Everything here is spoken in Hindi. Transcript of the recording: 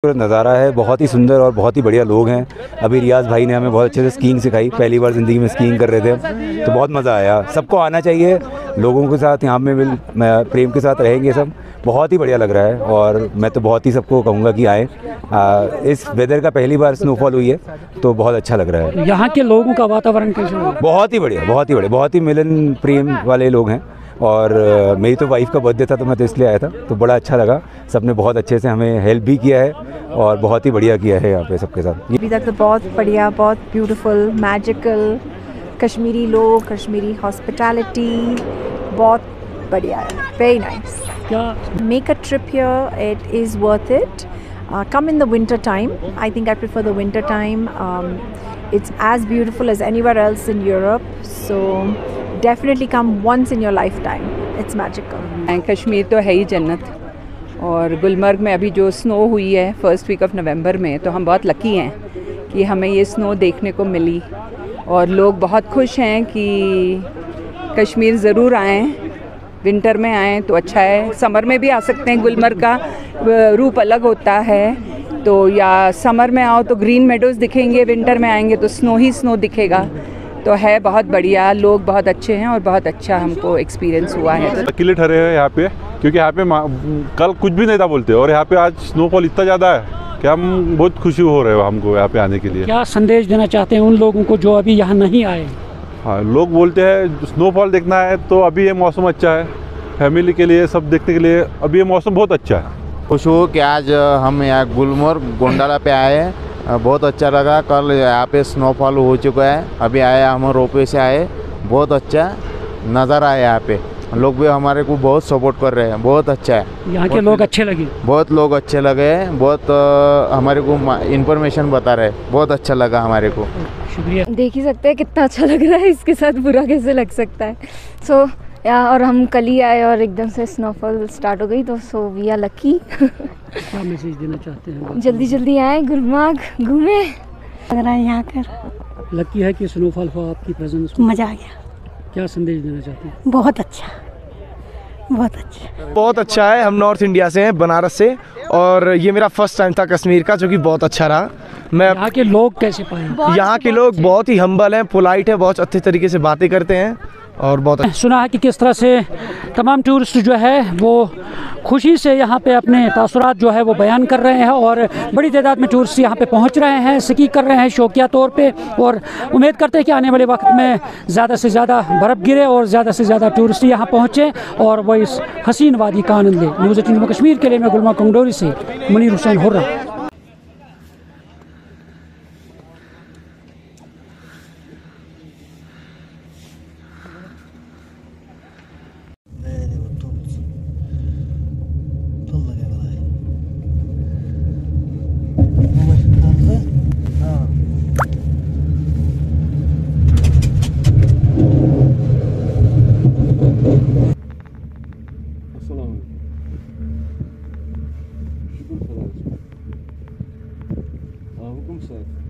नज़ारा है, बहुत ही सुंदर और बहुत ही बढ़िया लोग हैं। अभी रियाज भाई ने हमें बहुत अच्छे से स्कीइंग सिखाई, पहली बार ज़िंदगी में स्कीइंग कर रहे थे, तो बहुत मज़ा आया। सबको आना चाहिए, लोगों के साथ यहाँ में प्रेम के साथ रहेंगे सब, बहुत ही बढ़िया लग रहा है। और मैं तो बहुत ही सबको कहूँगा कि आएँ। इस वेदर का पहली बार स्नोफॉल हुई है, तो बहुत अच्छा लग रहा है। यहाँ के लोगों का वातावरण कैसा है? बहुत ही बढ़िया, बहुत ही बढ़िया, बहुत ही मिलन प्रेम वाले लोग हैं। और मेरी तो वाइफ का बर्थडे था, तो मैं तो इसलिए आया था, तो बड़ा अच्छा लगा। सबने बहुत अच्छे से हमें हेल्प भी किया है और बहुत ही बढ़िया किया है यहाँ पे सबके साथ। अभी तक तो बहुत बढ़िया, बहुत ब्यूटीफुल, मैजिकल, कश्मीरी लोग, कश्मीरी हॉस्पिटैलिटी, बहुत बढ़िया है, वेरी नाइस। क्या make a trip here, it is worth it. Come in the winter time. I think I prefer the winter time. It's as beautiful as anywhere else in Europe. So definitely come once in your lifetime. It's magical. Kashmir तो है ही जन्नत। और गुलमर्ग में अभी जो स्नो हुई है फर्स्ट वीक ऑफ नवंबर में, तो हम बहुत लकी हैं कि हमें ये स्नो देखने को मिली। और लोग बहुत खुश हैं कि कश्मीर ज़रूर आएँ, विंटर में आएँ तो अच्छा है। समर में भी आ सकते हैं, गुलमर्ग का रूप अलग होता है। तो या समर में आओ तो ग्रीन मेडोज़ दिखेंगे, विंटर में आएंगे तो स्नो ही स्नो दिखेगा। तो है बहुत बढ़िया, लोग बहुत अच्छे हैं और बहुत अच्छा हमको एक्सपीरियंस हुआ है। अकेले ठहरे हैं यहाँ पे, क्योंकि यहाँ पे कल कुछ भी नहीं था बोलते, और यहाँ पे आज स्नोफॉल इतना ज़्यादा है कि हम बहुत खुशी हो रहे हो हमको यहाँ पे आने के लिए। क्या संदेश देना चाहते हैं उन लोगों को जो अभी यहाँ नहीं आए? हाँ, लोग बोलते हैं स्नोफॉल देखना है तो अभी ये मौसम अच्छा है, फैमिली के लिए, सब देखने के लिए अभी ये मौसम बहुत अच्छा है। खुश हूँ कि आज हम यहाँ गुलमर्ग गोंडाला पे आए हैं, बहुत अच्छा लगा। कल यहाँ पे स्नोफॉल हो चुका है, अभी आया, हम रोपवे से आए, बहुत अच्छा नज़ारा है। यहाँ पे लोग भी हमारे को बहुत सपोर्ट कर रहे हैं, बहुत अच्छा है। यहाँ के लोग अच्छे लगे? बहुत लोग अच्छे लगे हैं, बहुत हमारे को इन्फॉर्मेशन बता रहे हैं, बहुत अच्छा लगा हमारे को। शुक्रिया। देख ही सकते हैं कितना अच्छा लग रहा है, इसके साथ बुरा कैसे लग सकता है। सो और हम कल ही आए और एकदम से स्नोफॉल स्टार्ट हो गई, तो सो वी आर लकी। क्या मैसेज देना चाहते हैं? जल्दी जल्दी आए, गुलमर्ग घूमे, लग रहा है यहाँ कर। लकी है कि स्नोफॉल हुआ आपकी प्रेजेंस में, मज़ा आ गया। क्या संदेश देना चाहते हैं? बहुत अच्छा, बहुत अच्छा, बहुत अच्छा है। हम नॉर्थ इंडिया से हैं, बनारस से, और ये मेरा फर्स्ट टाइम था कश्मीर का, जो कि बहुत अच्छा रहा। मैं यहाँ के लोग कैसे पाए? यहाँ के लोग बहुत ही हम्बल हैं, पोलाइट है, बहुत अच्छे तरीके से बातें करते हैं और बहुत सुना है कि किस तरह से तमाम टूरिस्ट जो है वो खुशी से यहाँ पे अपने तासुरात जो है वो बयान कर रहे हैं, और बड़ी तादाद में टूरिस्ट यहाँ पे पहुँच रहे हैं, स्की कर रहे हैं शौकिया तौर पे, और उम्मीद करते हैं कि आने वाले वक्त में ज़्यादा से ज़्यादा बर्फ़ गिरे और ज़्यादा से ज़्यादा टूरिस्ट यहाँ पहुँचे और वो इस हसीन वादी का आनंद लें। न्यूज़ 18 कश्मीर के लिए मैं गुलमर्ग कंगडोरी से मुनीर हुसैन हुर्रा। हुकुम सर।